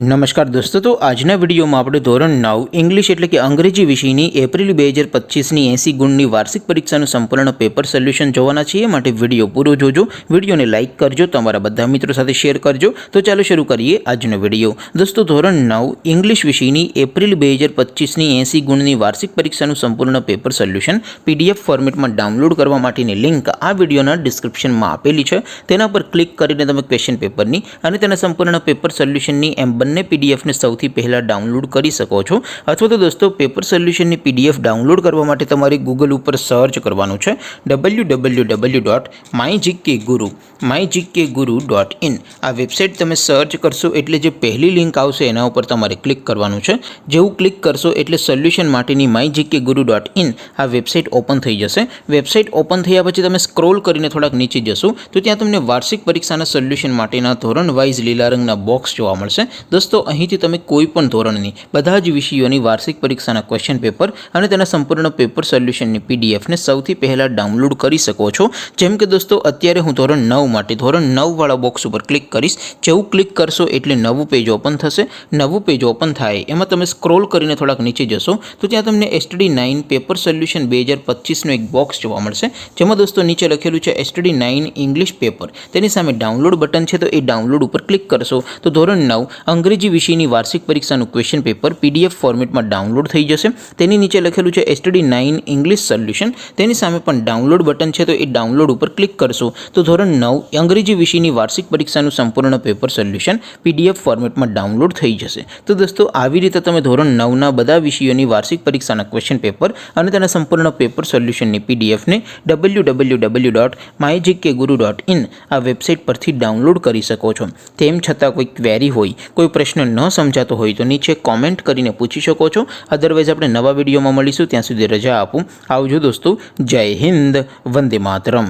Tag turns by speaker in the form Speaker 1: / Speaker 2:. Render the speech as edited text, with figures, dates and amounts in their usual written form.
Speaker 1: નમસ્કાર દોસ્તો, તો આજના વિડીયોમાં આપણે ધોરણ 9 ઇંગ્લિશ એટલે કે અંગ્રેજી વિષયની એપ્રિલ 2025ની 80 ગુણની વાર્ષિક પરીક્ષાનું સંપૂર્ણ પેપર સોલ્યુશન જોવાના છીએ। માટે વિડીયો પૂરો જોજો, વિડીયોને લાઇક કરજો, તમારા બધા મિત્રો સાથે શેર કરજો। તો ચાલો શરૂ કરીએ આજનો વિડીયો। દોસ્તો, ધોરણ 9 ઇંગ્લિશ વિષયની એપ્રિલ 2025ની 80 ગુણની વાર્ષિક પરીક્ષાનું સંપૂર્ણ પેપર સોલ્યુશન PDF ફોર્મેટમાં ડાઉનલોડ કરવા માટેની લિંક આ વિડીયોના ડિસ્ક્રિપ્શનમાં આપેલી છે। તેના પર ક્લિક કરીને તમે ક્વેશ્ચન પેપરની અને તેના સંપૂર્ણ પેપર સોલ્યુશનની બંને PDF ને સૌથી પહેલા ડાઉનલોડ કરી શકો છો। અથવા તો દોસ્તો, પેપર સોલ્યુશનની PDF ડાઉનલોડ કરવા માટે તમારે ગૂગલ ઉપર સર્ચ કરવાનું છે www.mygkguru.in। આ વેબસાઇટ તમે સર્ચ કરશો એટલે જે પહેલી લિંક આવશે એના ઉપર તમારે ક્લિક કરવાનું છે। જેવું ક્લિક કરશો એટલે સોલ્યુશન માટેની mygkguru.in આ વેબસાઇટ ઓપન થઈ જશે। વેબસાઇટ ઓપન થયા પછી તમે સ્ક્રોલ કરીને થોડાક નીચે જશો તો ત્યાં તમને વાર્ષિક પરીક્ષાના સોલ્યુશન માટેના ધોરણ વાઇઝ લીલા રંગના બોક્સ જોવા મળશે। દોસ્તો, અહીંથી તમે કોઈ પણ ધોરણની બધા જ વિષયોની વાર્ષિક પરીક્ષાના ક્વેશ્ચન પેપર અને તેના સંપૂર્ણ પેપર સોલ્યુશનની PDF ને સૌથી પહેલાં ડાઉનલોડ કરી શકો છો। જેમ કે દોસ્તો, અત્યારે હું ધોરણ 9 માટે ધોરણ 9 વાળા બોક્સ ઉપર ક્લિક કરીશ। જેવું ક્લિક કરશો એટલે નવું પેજ ઓપન થશે। નવું પેજ ઓપન થાય એમાં તમે સ્ક્રોલ કરીને થોડાક નીચે જશો તો ત્યાં તમને STD9 પેપર સોલ્યુશન 2025નો એક બોક્સ જોવા મળશે, જેમાં દોસ્તો નીચે લખેલું છે STD9 ઇંગ્લિશ પેપર। તેની સામે ડાઉનલોડ બટન છે, તો એ ડાઉનલોડ ઉપર ક્લિક કરશો તો ધોરણ 9 અંગ્રેજી વિષયની વાર્ષિક પરીક્ષાનું ક્વેશ્ચન પેપર PDF ફોર્મેટમાં ડાઉનલોડ થઈ જશે। તેની નીચે લખેલું છે STD9 ઇંગ્લિશ સોલ્યુશન। તેની સામે પણ ડાઉનલોડ બટન છે, તો એ ડાઉનલોડ ઉપર ક્લિક કરશો તો ધોરણ 9 અંગ્રેજી વિષયની વાર્ષિક પરીક્ષાનું સંપૂર્ણ પેપર સોલ્યુશન PDF ફોર્મેટમાં ડાઉનલોડ થઈ જશે। તો દોસ્તો, આવી રીતે તમે ધોરણ 9ના બધા વિષયોની વાર્ષિક પરીક્ષાના ક્વેશ્ચન પેપર અને તેના સંપૂર્ણ પેપર સોલ્યુશનની PDF ને www.mygkguru.in આ વેબસાઇટ પરથી ડાઉનલોડ કરી શકો છો। તેમ છતાં કોઈ ક્વેરી હોય, કોઈ પ્રશ્ન ન સમજાતો હોય તો નીચે કોમેન્ટ કરીને પૂછી શકો છો। અદરવાઇઝ આપણે નવા વિડીયોમાં મળીશું, ત્યાં સુધી રજા આપું। આવજો દોસ્તો, જય હિન્દ, વંદે માતરમ।